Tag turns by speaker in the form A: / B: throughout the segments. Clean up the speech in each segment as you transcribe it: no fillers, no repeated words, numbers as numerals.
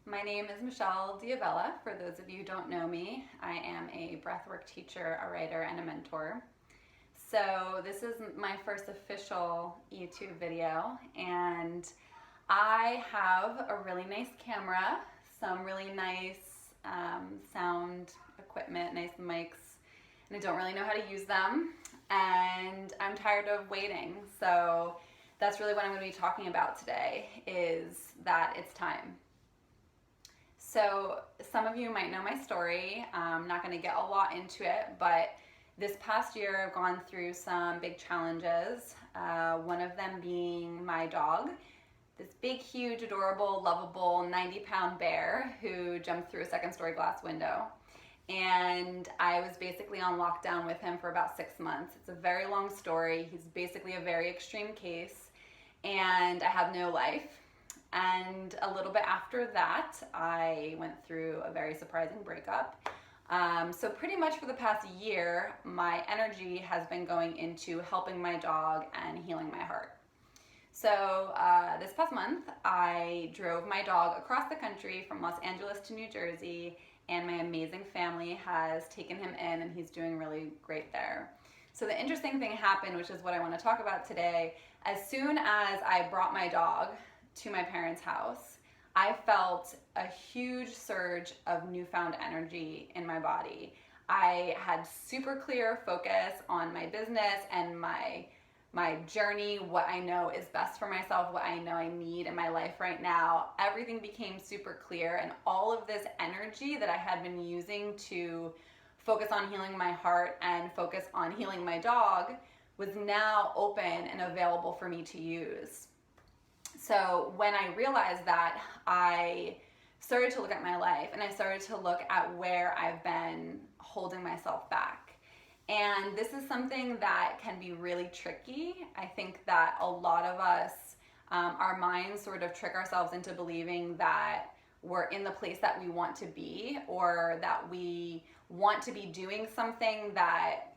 A: My name is Michelle Diavella. For those of you who don't know me, I am a breathwork teacher, a writer, and a mentor. So this is my first official YouTube video, and I have a really nice camera, some really nice sound equipment, nice mics, and I don't really know how to use them, and I'm tired of waiting. So that's really what I'm going to be talking about today, is that it's time. So some of you might know my story. I'm not going to get a lot into it, but this past year I've gone through some big challenges. One of them being my dog, this big, huge, adorable, lovable 90-pound bear who jumped through a second-story glass window. And I was basically on lockdown with him for about 6 months. It's a very long story. He's basically a very extreme case, and I have no life. And a little bit after that, I went through a very surprising breakup. So pretty much for the past year, my energy has been going into helping my dog and healing my heart. So this past month, I drove my dog across the country from Los Angeles to New Jersey, and my amazing family has taken him in, and he's doing really great there. So the interesting thing happened, which is what I want to talk about today. As soon as I brought my dog to my parents' house, I felt a huge surge of newfound energy in my body. I had super clear focus on my business and my journey, what I know is best for myself, what I know I need in my life right now. Everything became super clear, and all of this energy that I had been using to focus on healing my heart and focus on healing my dog was now open and available for me to use. So when I realized that, I started to look at my life, and I started to look at where I've been holding myself back. And this is something that can be really tricky. I think that a lot of us, our minds sort of trick ourselves into believing that we're in the place that we want to be, or that we want to be doing something that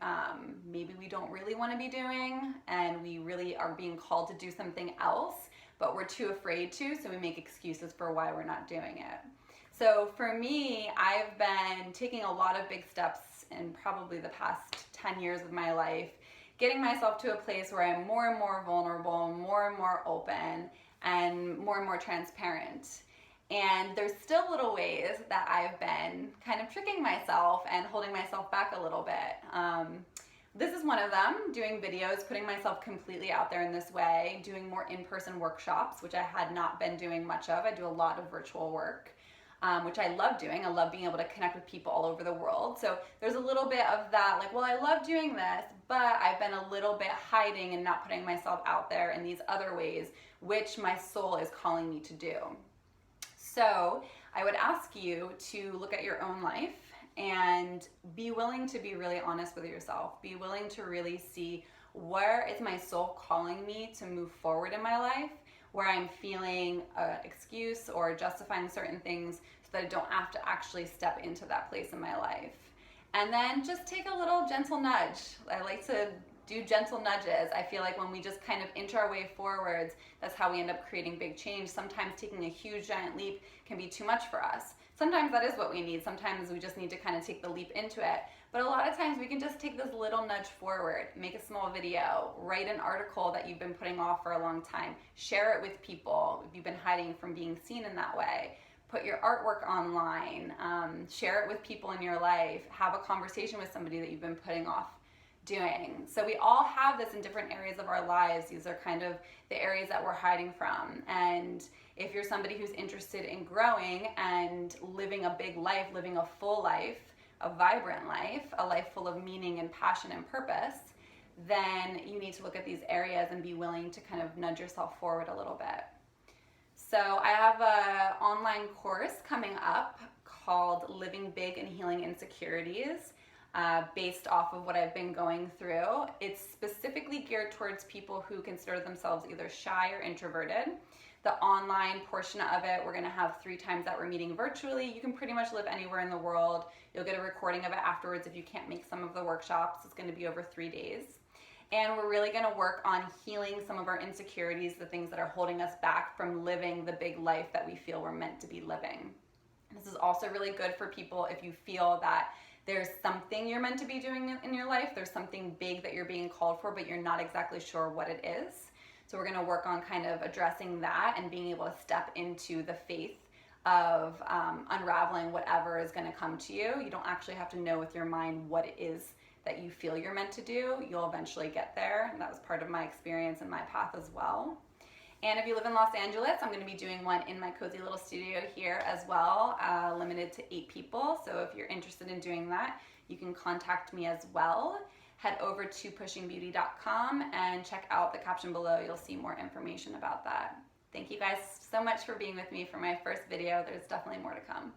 A: maybe we don't really want to be doing, and we really are being called to do something else, but we're too afraid to, so we make excuses for why we're not doing it. So for me, I've been taking a lot of big steps in probably the past 10 years of my life, getting myself to a place where I'm more and more vulnerable, more and more open, and more transparent. And there's still little ways that I've been kind of tricking myself and holding myself back a little bit. This is one of them, doing videos, putting myself completely out there in this way, doing more in-person workshops, which I had not been doing much of. I do a lot of virtual work, which I love doing. I love being able to connect with people all over the world. So there's a little bit of that, like, well, I love doing this, but I've been a little bit hiding and not putting myself out there in these other ways, which my soul is calling me to do. So I would ask you to look at your own life and be willing to be really honest with yourself. Be willing to really see, where is my soul calling me to move forward in my life, where I'm feeling an excuse or justifying certain things so that I don't have to actually step into that place in my life. And then just take a little gentle nudge. I like to do gentle nudges. I feel like when we just kind of inch our way forwards, that's how we end up creating big change. Sometimes taking a huge giant leap can be too much for us. Sometimes that is what we need. Sometimes we just need to kind of take the leap into it. But a lot of times we can just take this little nudge forward, make a small video, write an article that you've been putting off for a long time, share it with people if you've been hiding from being seen in that way. Put your artwork online, share it with people in your life, have a conversation with somebody that you've been putting off doing. So we all have this in different areas of our lives. These are kind of the areas that we're hiding from. And if you're somebody who's interested in growing and living a big life, living a full life, a vibrant life, a life full of meaning and passion and purpose, then you need to look at these areas and be willing to kind of nudge yourself forward a little bit. So I have an online course coming up called Living Big and Healing Insecurities. Based off of what I've been going through. It's specifically geared towards people who consider themselves either shy or introverted. The online portion of it, we're going to have 3 times that we're meeting virtually. You can pretty much live anywhere in the world. You'll get a recording of it afterwards if you can't make some of the workshops. It's going to be over 3 days. And we're really going to work on healing some of our insecurities, the things that are holding us back from living the big life that we feel we're meant to be living. This is also really good for people if you feel that there's something you're meant to be doing in your life. There's something big that you're being called for, but you're not exactly sure what it is. So we're going to work on kind of addressing that and being able to step into the faith of unraveling whatever is going to come to you. You don't actually have to know with your mind what it is that you feel you're meant to do. You'll eventually get there. And that was part of my experience and my path as well. And if you live in Los Angeles, I'm going to be doing one in my cozy little studio here as well, limited to 8 people. So if you're interested in doing that, you can contact me as well. Head over to pushingbeauty.com and check out the caption below. You'll see more information about that. Thank you guys so much for being with me for my first video. There's definitely more to come.